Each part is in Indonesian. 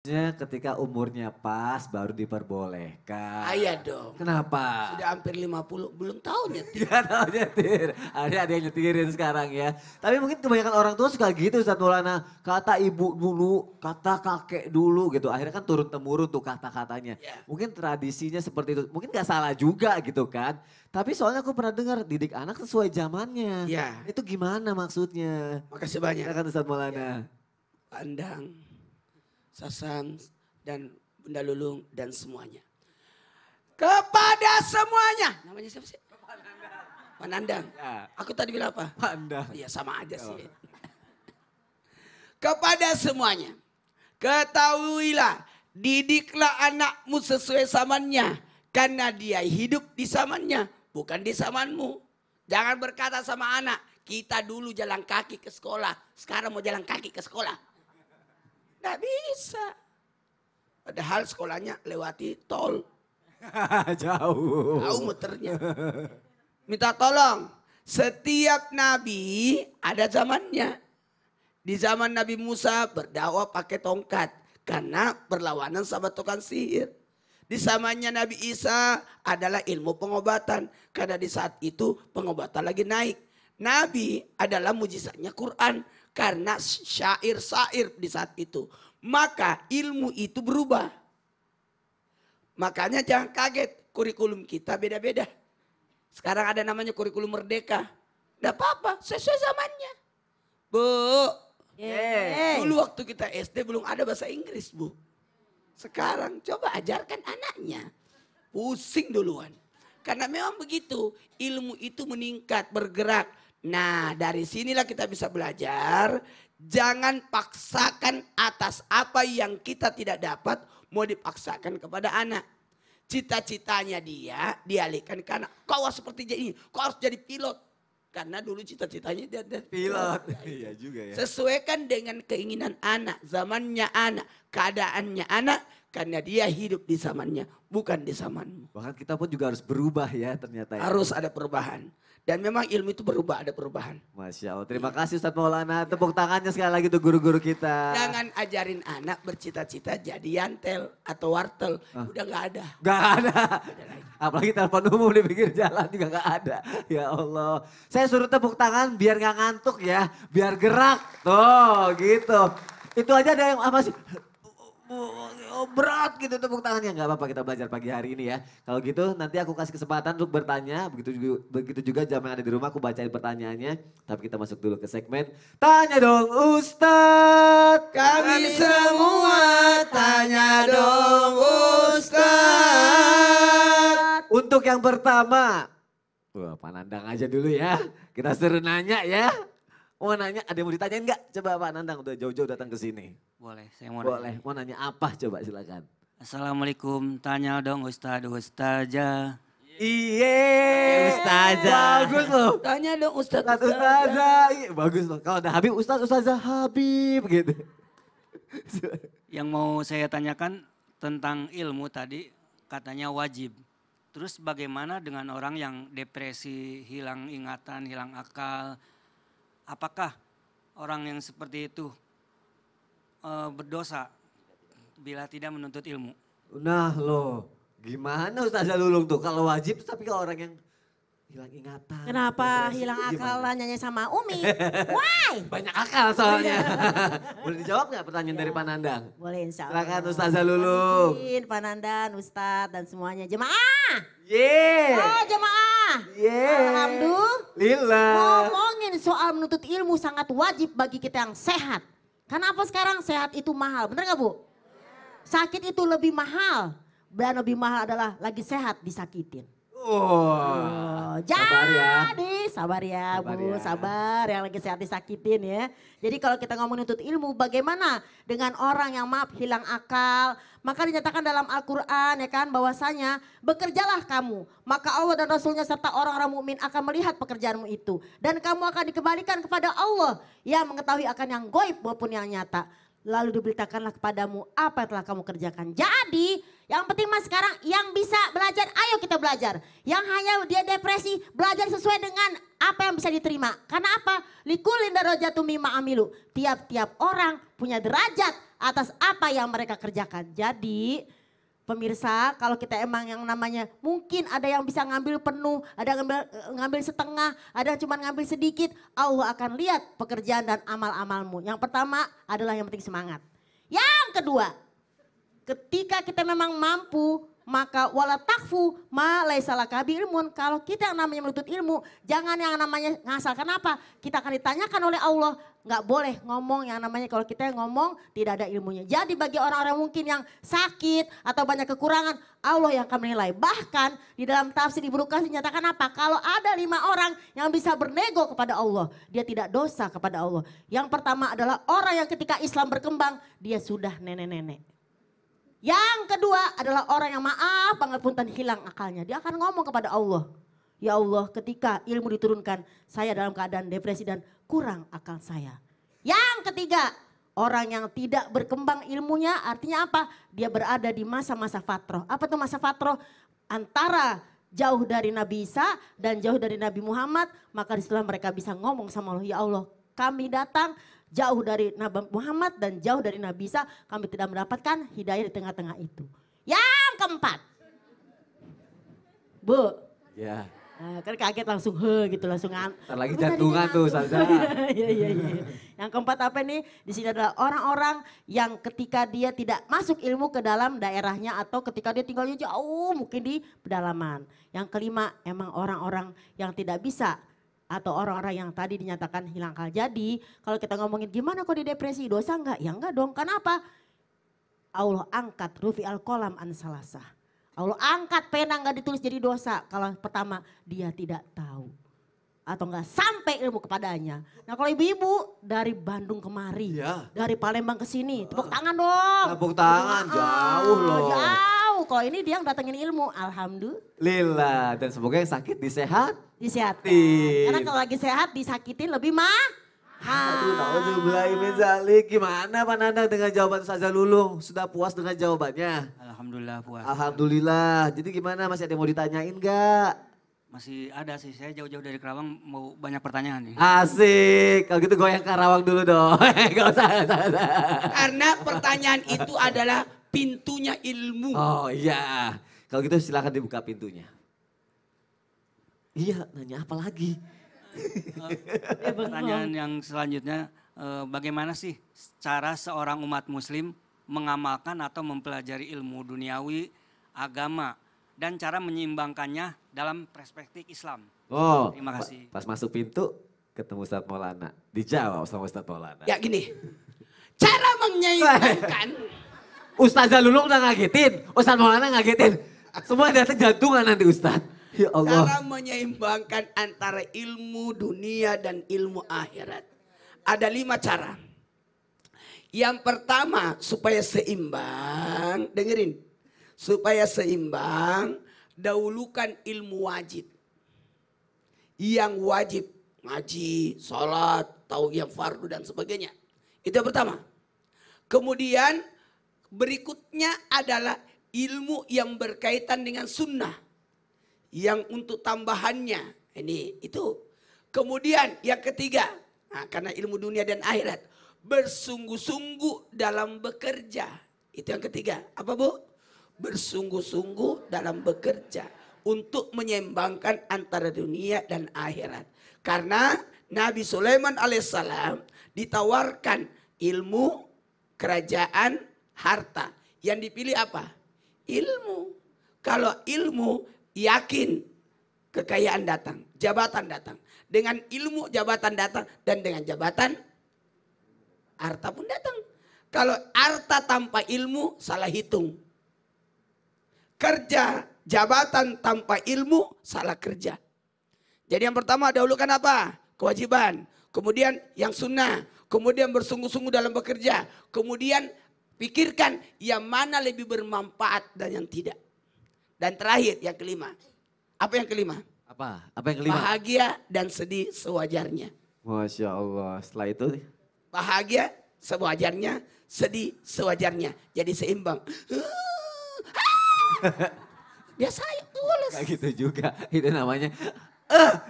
Ketika umurnya pas baru diperbolehkan. Iya dong. Kenapa? Sudah hampir 50, belum tahu nyetir. Gak tahu nyetir. Ada yang nyetirin sekarang ya. Tapi mungkin kebanyakan orang tua suka gitu Ustadz Maulana. Kata ibu dulu, kata kakek dulu gitu. Akhirnya kan turun-temurun tuh kata-katanya. Ya. Mungkin tradisinya seperti itu. Mungkin gak salah juga gitu kan. Tapi soalnya aku pernah dengar didik anak sesuai zamannya. Ya. Itu gimana maksudnya? Makasih banyak. Silakan Ustadz Maulana. Pandang, Sasan, dan Bunda Lulung, dan semuanya. Kepada semuanya. Namanya siapa sih? Panandang. Ya. Aku tadi bilang apa? Pandang. Iya sama aja sih. Kepada semuanya. Ketahuilah, didiklah anakmu sesuai zamannya. Karena dia hidup di zamannya, bukan di zamanmu. Jangan berkata sama anak, kita dulu jalan kaki ke sekolah, sekarang mau jalan kaki ke sekolah. Nggak bisa. Padahal sekolahnya lewati tol. Jauh. Tahu muternya. Minta tolong. Setiap nabi ada zamannya. Di zaman Nabi Musa berdakwah pakai tongkat. Karena berlawanan sama tukang sihir. Di zamannya Nabi Isa adalah ilmu pengobatan. Karena di saat itu pengobatan lagi naik. Nabi adalah mujizatnya Quran. Karena syair-syair di saat itu. Maka ilmu itu berubah. Makanya jangan kaget. Kurikulum kita beda-beda. Sekarang ada namanya kurikulum merdeka. Tidak apa-apa. Sesuai zamannya. Bu. Dulu waktu kita SD belum ada bahasa Inggris bu. Sekarang coba ajarkan anaknya. Pusing duluan. Karena memang begitu. Ilmu itu meningkat, bergerak. Nah dari sinilah kita bisa belajar. Jangan paksakan atas apa yang kita tidak dapat. Mau dipaksakan kepada anak. Cita-citanya dia dialihkan ke anak. Kau harus seperti ini. Kau harus jadi pilot. Karena dulu cita-citanya dia Pilot. Iya juga ya. Sesuaikan dengan keinginan anak. Zamannya anak. Keadaannya anak. Karena dia hidup di zamannya. Bukan di zamanmu. Bahkan kita pun juga harus berubah ya ternyata ya. Harus ada perubahan. Dan memang ilmu itu berubah, ada perubahan. Masya Allah. Terima kasih Ustadz Maulana. Tepuk tangannya sekali lagi tuh guru-guru kita. Jangan ajarin anak bercita-cita jadi yantel atau wartel. Udah gak ada. Gak ada. Apalagi telepon umum di pinggir jalan juga gak ada. Ya Allah. Saya suruh tepuk tangan biar gak ngantuk ya. Biar gerak. Tuh gitu. Itu aja ada yang apa sih? Berat gitu tepuk tangannya. Gak apa-apa kita belajar pagi hari ini ya. Kalau gitu nanti aku kasih kesempatan untuk bertanya. Begitu juga jam yang ada di rumah aku bacain pertanyaannya. Tapi kita masuk dulu ke segmen. Tanya dong Ustadz. Kami semua tanya dong Ustadz. Untuk yang pertama. Wah Pak Nandang aja dulu ya. Kita suruh nanya ya. Mau nanya ada yang mau ditanyain gak? Coba Pak Nandang udah jauh-jauh datang ke sini. Boleh, saya mau Boleh, mau nanya apa coba silakan. Assalamualaikum, tanya dong Ustazah. Iye, Ustazah. Bagus loh. Tanya dong Ustadz. Ustazah. Iya, bagus loh. Kalau ada Habib, Ustazah Habib gitu. Yang mau saya tanyakan tentang ilmu tadi katanya wajib. Terus bagaimana dengan orang yang depresi, hilang ingatan, hilang akal? Apakah orang yang seperti itu berdosa bila tidak menuntut ilmu? Nah loh, gimana Ustazah Lulung tuh kalau wajib tapi kalau orang yang hilang ingatan. Kenapa depresi, hilang itu akal gimana? nanyanya sama Umi? Why? Banyak akal soalnya. Boleh dijawab gak pertanyaan dari Pak Nandang? Boleh insya Allah. Silakan Ustazah Lulung. Amin, Pak Nandan, Ustadz dan semuanya. Jemaah. Yeay. Oh jemaah. Yeay. Alhamdulillah. Lila. Ngomongin soal menuntut ilmu sangat wajib bagi kita yang sehat. Karena apa sekarang sehat itu mahal, bener gak Bu? Sakit itu lebih mahal. Dan lebih mahal adalah lagi sehat disakitin. Oh, Jadi sabar ya Sabar Bu, ya. sabar yang lagi sehat disakitin ya. Jadi kalau kita ngomong nuntut ilmu bagaimana dengan orang yang maaf hilang akal. Maka dinyatakan dalam Al-Quran ya kan bahwasanya bekerjalah kamu. Maka Allah dan Rasulnya serta orang-orang mukmin akan melihat pekerjaanmu itu. Dan kamu akan dikembalikan kepada Allah yang mengetahui akan yang goib maupun yang nyata. Lalu diberitakanlah kepadamu apa yang telah kamu kerjakan. Jadi yang penting mas sekarang yang bisa belajar ayo kita belajar. Yang hanya dia depresi belajar sesuai dengan apa yang bisa diterima. Karena apa? Likulin darajatu mimma amilu. Tiap-tiap orang punya derajat atas apa yang mereka kerjakan. Jadi pemirsa, kalau kita emang yang namanya mungkin ada yang bisa ngambil penuh, ada yang ngambil setengah, ada yang cuma ngambil sedikit. Allah akan lihat pekerjaan dan amal-amalmu. Yang pertama adalah yang penting semangat. Yang kedua, ketika kita memang mampu, maka wala takfu ma laisa laka bi ilmun. Kalau kita yang namanya menuntut ilmu, jangan yang namanya ngasal. Kenapa? Kita akan ditanyakan oleh Allah. Nggak boleh ngomong yang namanya kalau kita ngomong tidak ada ilmunya. Jadi bagi orang-orang mungkin yang sakit atau banyak kekurangan, Allah yang akan menilai. Bahkan di dalam tafsir Ibnu Katsir dinyatakan apa? Kalau ada 5 orang yang bisa bernego kepada Allah, dia tidak dosa kepada Allah. Yang pertama adalah orang yang ketika Islam berkembang, dia sudah nenek-nenek. Yang kedua adalah orang yang maaf banget punten hilang akalnya. Dia akan ngomong kepada Allah. Ya Allah, ketika ilmu diturunkan, saya dalam keadaan depresi dan kurang akal saya. Yang ketiga, orang yang tidak berkembang ilmunya artinya apa? Dia berada di masa-masa fatroh. Apa tuh masa fatroh? Antara jauh dari Nabi Isa dan jauh dari Nabi Muhammad. Maka disitulah mereka bisa ngomong sama Allah. Ya Allah, kami datang jauh dari Nabi Muhammad dan jauh dari Nabi Isa. Kami tidak mendapatkan hidayah di tengah-tengah itu. Yang keempat. Bu. Ya. Nah, kan kaget langsung gitu langsung Ntar lagi jantungan tuh Ustazah. Iya. Yang keempat apa nih? Di sini adalah orang-orang yang ketika dia tidak masuk ilmu ke dalam daerahnya atau ketika dia tinggalnya jauh mungkin di pedalaman. Yang kelima emang orang-orang yang tidak bisa atau orang-orang yang tadi dinyatakan hilang akal. Jadi kalau kita ngomongin gimana kok di depresi, dosa enggak? Ya enggak dong. Kenapa? Allah angkat rufi al-qalam an salasah. Allah angkat pena nggak ditulis jadi dosa. Kalau pertama dia tidak tahu. Atau nggak sampai ilmu kepadanya. Nah kalau ibu-ibu dari Bandung kemari. Ya. Dari Palembang ke sini. Tepuk tangan dong. Tepuk tangan, jauh loh. Jauh. Kalau ini dia yang datengin ilmu. Alhamdulillah. Dan semoga yang sakit disehat. Disehatkan. Karena kalau lagi sehat disakitin lebih Aduh, nauzubillahi zalik. Gimana Pak Nandang dengan jawaban Ustazah Lulung? Sudah puas dengan jawabannya? Alhamdulillah puas. Alhamdulillah. Jadi gimana, masih ada yang mau ditanyain gak? Masih ada sih, saya jauh-jauh dari Karawang mau banyak pertanyaan nih. Asik. Kalau gitu goyang Karawang dulu dong. Gak usah. Karena pertanyaan itu adalah pintunya ilmu. Oh iya. Kalau gitu silakan dibuka pintunya. Iya, nanya apa lagi? Pertanyaan yang selanjutnya, bagaimana sih cara seorang umat muslim mengamalkan atau mempelajari ilmu duniawi, agama, dan cara menyeimbangkannya dalam perspektif Islam? Oh, Terima kasih. Pas masuk pintu ketemu Ustadz Maulana. Dijawab sama Ustadz Maulana. Ya gini, cara menyeimbangkan. Ustazah Lulung udah ngagetin, Ustadz Maulana ngagetin. Semua datang jantungan nanti Ustadz. Ya Allah. Cara menyeimbangkan antara ilmu dunia dan ilmu akhirat. Ada 5 cara. Yang pertama supaya seimbang, dengerin. Supaya seimbang, dahulukan ilmu wajib. Yang wajib, ngaji, sholat, tahu yang fardu dan sebagainya. Itu yang pertama. Kemudian berikutnya adalah ilmu yang berkaitan dengan sunnah. Yang untuk tambahannya, itu. Kemudian yang ketiga, karena ilmu dunia dan akhirat. Bersungguh-sungguh dalam bekerja. Itu yang ketiga. Apa Bu? Bersungguh-sungguh dalam bekerja. Untuk menyeimbangkan antara dunia dan akhirat. Karena Nabi Sulaiman alaihissalam ditawarkan ilmu, kerajaan, harta. Yang dipilih apa? Ilmu. Kalau ilmu yakin kekayaan datang, jabatan datang. Dengan ilmu jabatan datang dan dengan jabatan harta pun datang. Kalau harta tanpa ilmu salah hitung. Kerja, jabatan tanpa ilmu salah kerja. Jadi yang pertama dahulukan apa? Kewajiban. Kemudian yang sunnah. Kemudian bersungguh-sungguh dalam bekerja. Kemudian pikirkan yang mana lebih bermanfaat dan yang tidak. Dan terakhir yang kelima. Apa yang kelima? Apa? Apa yang kelima? Bahagia dan sedih sewajarnya. Masya Allah. Setelah itu? Bahagia sewajarnya, sedih sewajarnya. Jadi seimbang. Biasa tulus. Kayak gitu juga. Itu namanya.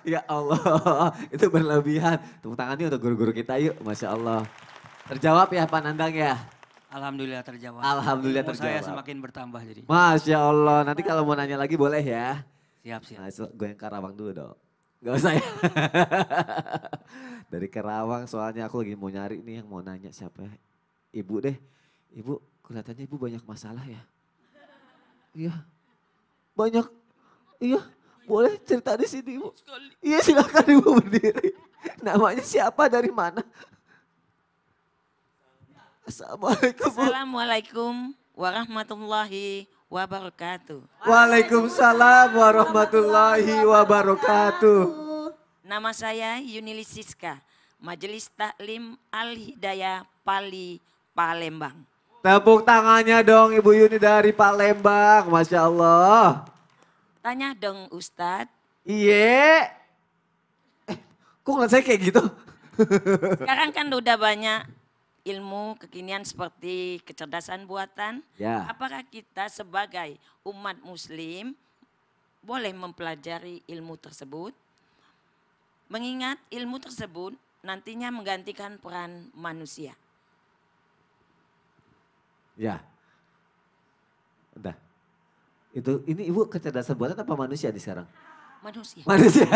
Ya Allah. Itu berlebihan. Tepuk tangannya untuk guru-guru kita yuk. Masya Allah. Terjawab ya Pak Nandang ya. Alhamdulillah terjawab. Alhamdulillah Ilmu saya terjawab. semakin bertambah jadi. Masya Allah, nanti kalau mau nanya lagi boleh ya. Siap, siap. Nah, gue yang Karawang dulu dong. Gak usah ya. Dari Karawang soalnya aku lagi mau nyari nih yang mau nanya siapa ya. Ibu deh. Ibu kelihatannya ibu banyak masalah ya. Iya. Banyak. Iya. Boleh cerita di sini ibu. Iya silakan ibu berdiri. Namanya siapa dari mana? Assalamualaikum. Bu. Assalamualaikum warahmatullahi wabarakatuh. Waalaikumsalam warahmatullahi wabarakatuh. Nama saya Yunilis Siska, Majelis Taklim Al-Hidayah Pali, Palembang. Tepuk tangannya dong Ibu Yuni dari Palembang, Masya Allah. Tanya dong Ustadz, Iya. Kok ngeliat saya kayak gitu? sekarang kan udah banyak ilmu kekinian seperti kecerdasan buatan. Ya. Apakah kita sebagai umat muslim boleh mempelajari ilmu tersebut? Mengingat ilmu tersebut nantinya menggantikan peran manusia. Ya. Udah. Ini Ibu kecerdasan buatan apa manusia di sekarang? Manusia. Manusia.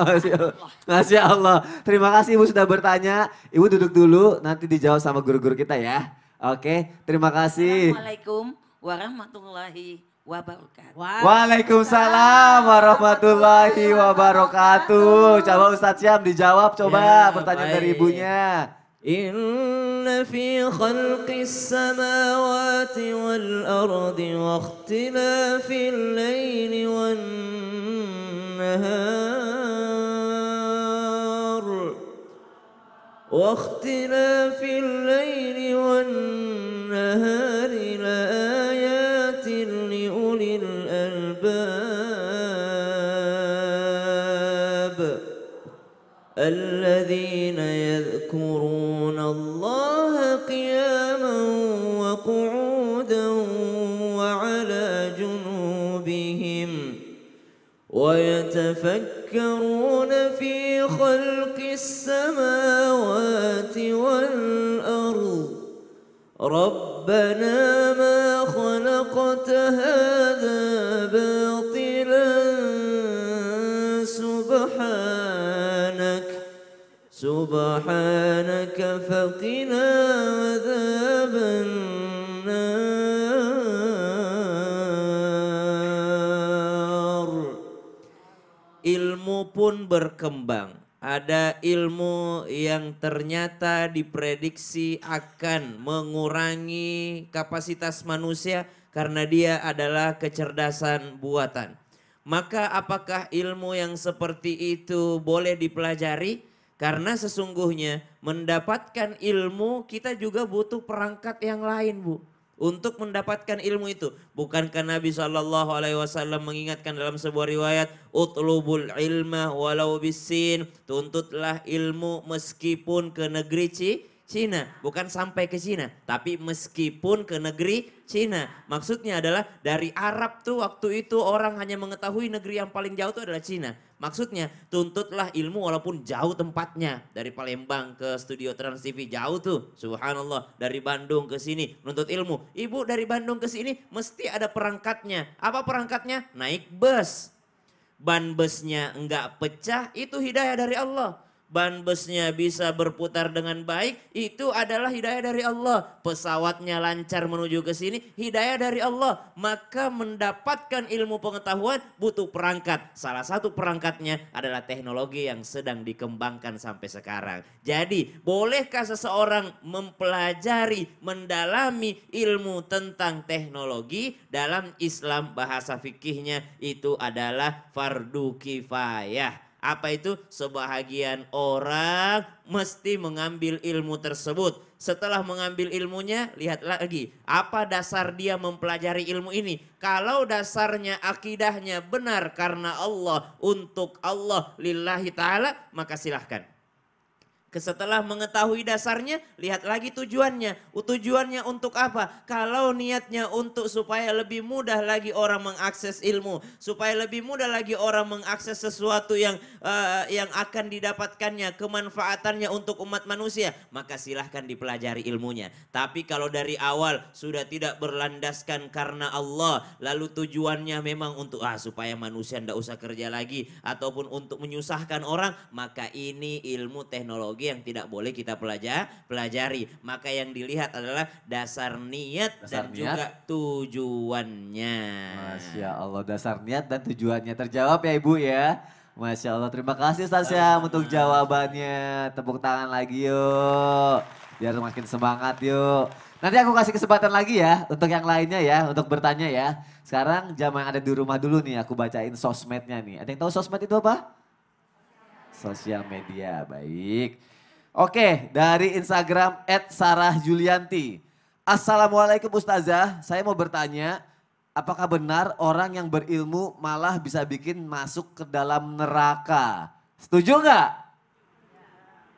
Masya Allah. Masya Allah. Terima kasih Ibu sudah bertanya. Ibu duduk dulu, nanti dijawab sama guru-guru kita ya. Oke, terima kasih. Assalamualaikum warahmatullahi wabarakatuh. Waalaikumsalam warahmatullahi wabarakatuh. Coba Ustadz Syam dijawab coba Ya, pertanyaan dari baik. ibunya. إن في خلق السماوات والأرض واختلاف الليل والنهار لآيات لأولي الألباب الذين يذكرون الله قياما وقعودا وعلى جنوبهم ويتفكرون في خلق السماوات والأرض ربنا ما خلقت هذا باطلا سبحانك فقنا عذاب النار. Ilmu pun berkembang. Ada ilmu yang ternyata diprediksi akan mengurangi kapasitas manusia karena dia adalah kecerdasan buatan. Maka apakah ilmu yang seperti itu boleh dipelajari? Karena sesungguhnya mendapatkan ilmu kita juga butuh perangkat yang lain, Bu. Untuk mendapatkan ilmu itu. Bukankah Nabi SAW mengingatkan dalam sebuah riwayat, utlubul ilma walau bisin, tuntutlah ilmu meskipun ke negeri Cina. Bukan sampai ke Cina, tapi meskipun ke negeri Cina. Maksudnya adalah dari Arab tuh waktu itu orang hanya mengetahui negeri yang paling jauh itu adalah Cina. Maksudnya tuntutlah ilmu walaupun jauh tempatnya. Dari Palembang ke studio Trans TV jauh tuh. Subhanallah, dari Bandung ke sini menuntut ilmu. Ibu dari Bandung ke sini mesti ada perangkatnya. Apa perangkatnya? Naik bus. Ban busnya enggak pecah, itu hidayah dari Allah. Ban busnya bisa berputar dengan baik, itu adalah hidayah dari Allah. Pesawatnya lancar menuju ke sini, hidayah dari Allah. Maka mendapatkan ilmu pengetahuan butuh perangkat. Salah satu perangkatnya adalah teknologi yang sedang dikembangkan sampai sekarang. Jadi bolehkah seseorang mempelajari, mendalami ilmu tentang teknologi? Dalam Islam bahasa fikihnya itu adalah fardu kifayah. Apa itu? Sebahagian orang mesti mengambil ilmu tersebut. Setelah mengambil ilmunya, lihat lagi. Apa dasar dia mempelajari ilmu ini? Kalau dasarnya akidahnya benar karena Allah, untuk Allah, lillahi ta'ala, maka silahkan. Setelah mengetahui dasarnya, lihat lagi tujuannya. Tujuannya untuk apa? Kalau niatnya untuk supaya lebih mudah lagi orang mengakses ilmu, supaya lebih mudah lagi orang mengakses sesuatu yang akan didapatkannya, kemanfaatannya untuk umat manusia, maka silahkan dipelajari ilmunya. Tapi kalau dari awal sudah tidak berlandaskan karena Allah, lalu tujuannya memang untuk supaya manusia tidak usah kerja lagi ataupun untuk menyusahkan orang, maka ini ilmu teknologi yang tidak boleh kita pelajari. Maka yang dilihat adalah dasar niat dan juga tujuannya. Masya Allah, dasar niat dan tujuannya terjawab ya Ibu ya. Masya Allah, terima kasih Ustaz Syam untuk jawabannya. Tepuk tangan lagi yuk, biar makin semangat yuk. Nanti aku kasih kesempatan lagi ya untuk yang lainnya ya, untuk bertanya ya. Sekarang jamaah yang ada di rumah dulu nih, aku bacain sosmednya nih. Ada yang tahu sosmed itu apa? Sosial media, baik. Oke, dari Instagram @sarahjulianti. Assalamualaikum Ustazah, saya mau bertanya, apakah benar orang yang berilmu malah bisa bikin masuk ke dalam neraka? Setuju nggak?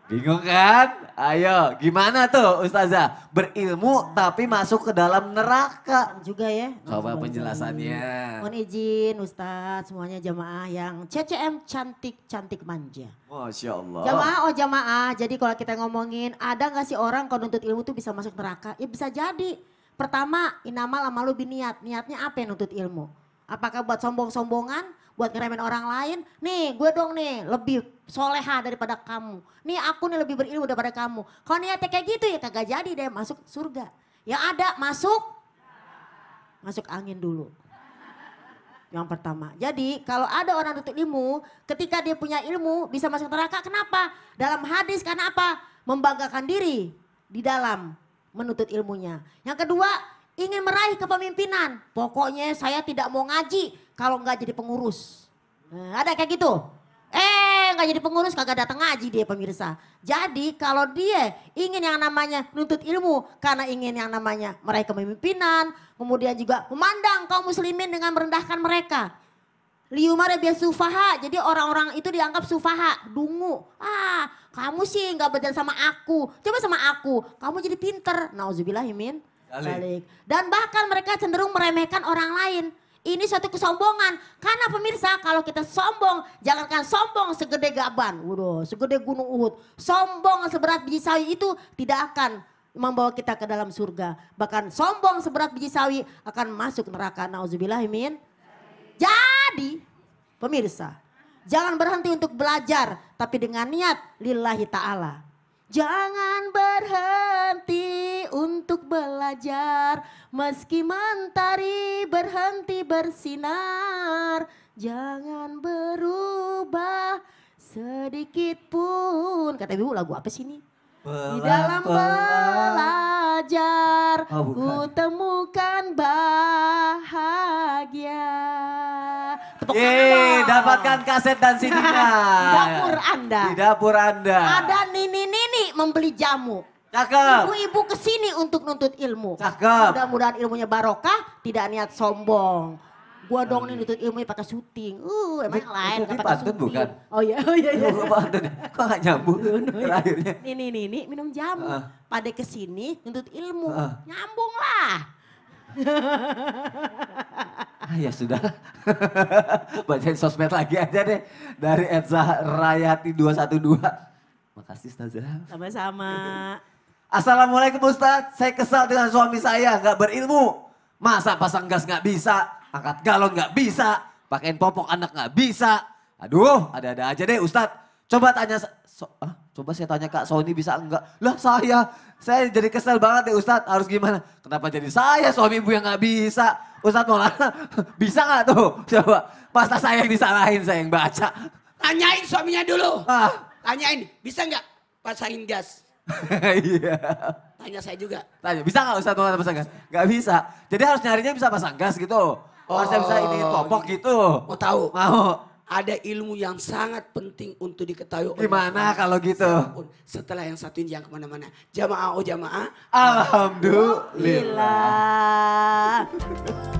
Bingung kan? Ayo, gimana tuh Ustazah? Berilmu tapi masuk ke dalam neraka. Juga ya. Coba penjelasannya. Mohon izin Ustadz, semuanya jamaah yang CCM cantik-cantik manja. Masya Allah. Jamaah, jadi kalau kita ngomongin ada gak sih orang kalau nuntut ilmu tuh bisa masuk neraka? Ya bisa jadi. Pertama, inamal amalu biniat. Niatnya apa yang nuntut ilmu? Apakah buat sombong-sombongan? Buat ngeremen orang lain? Nih gue dong nih lebih soleha daripada kamu. Nih aku nih lebih berilmu daripada kamu. Kalau niatnya kayak gitu ya kagak jadi deh masuk surga. Yang ada masuk angin dulu. Yang pertama. Jadi kalau ada orang nuntut ilmu, ketika dia punya ilmu bisa masuk neraka. Kenapa? Dalam hadis karena apa? Membanggakan diri di dalam menuntut ilmunya. Yang kedua, ingin meraih kepemimpinan. Pokoknya saya tidak mau ngaji kalau nggak jadi pengurus. Nah, ada kayak gitu. Nggak jadi pengurus kagak datang ngaji dia pemirsa. Jadi kalau dia ingin yang namanya nuntut ilmu karena ingin yang namanya meraih kepemimpinan, kemudian juga memandang kaum muslimin dengan merendahkan mereka. Liumara bias sufaha, jadi orang-orang itu dianggap sufaha, dungu. Kamu sih nggak belajar sama aku, coba sama aku, kamu jadi pinter. Nauzubillahimin dzalik. Dan bahkan mereka cenderung meremehkan orang lain. Ini suatu kesombongan. Karena pemirsa kalau kita sombong, jangankan sombong segede gaban, waduh, segede gunung Uhud. Sombong seberat biji sawi itu tidak akan membawa kita ke dalam surga. Bahkan sombong seberat biji sawi akan masuk neraka. Nauzubillahimin. Jadi pemirsa, jangan berhenti untuk belajar tapi dengan niat lillahi ta'ala. Jangan berhenti untuk belajar meski mentari berhenti bersinar. Jangan berubah sedikit pun. Kata ibu lagu apa sih ini? Di dalam belajar ku temukan bahagia. Yeay, dapatkan kaset dan CD-nya. Di dapur Anda. Di dapur Anda. Ada nini-nini membeli jamu. Cakep. Ibu-ibu kesini untuk nuntut ilmu. Cakep. Mudah-mudahan ilmunya barokah, tidak niat sombong. Gua dong nih nuntut ilmunya pakai syuting. Emang yang lain Itu gak pakai pantun syuting. bukan? Oh iya. Kok pantun? Kok gak nyambung terakhirnya? Nini minum jamu. Pada kesini nuntut ilmu. Nyambung lah. Ya sudah. Bacain sosmed lagi aja deh. Dari @zahrayati 212. Makasih Ustazah. Sama-sama. Assalamualaikum Ustadz. Saya kesal dengan suami saya gak berilmu. Masa pasang gas gak bisa. Angkat galon gak bisa. Pakein popok anak gak bisa. Aduh ada-ada aja deh Ustadz. Coba tanya. Coba saya tanya Kak Sony bisa enggak? Lah saya jadi kesel banget deh Ustadz. Harus gimana? Kenapa jadi saya suami ibu yang gak bisa? Ustadz Maulana bisa gak tuh? Coba. Masa saya yang disalahin, saya yang baca. Tanyain suaminya dulu. Tanyain, bisa nggak pasangin gas? Iya. Tanya saya juga. Tanya, bisa gak Ustadz Maulana pasang gas? Gak bisa. Jadi harus nyarinya bisa pasang gas gitu. Harusnya bisa ini popok gitu. Mau tahu? Mau. Ada ilmu yang sangat penting untuk diketahui. Gimana kalau gitu? Setelah yang satu ini jangan kemana-mana. Jamaah, jamaah. Alhamdulillah. Gila.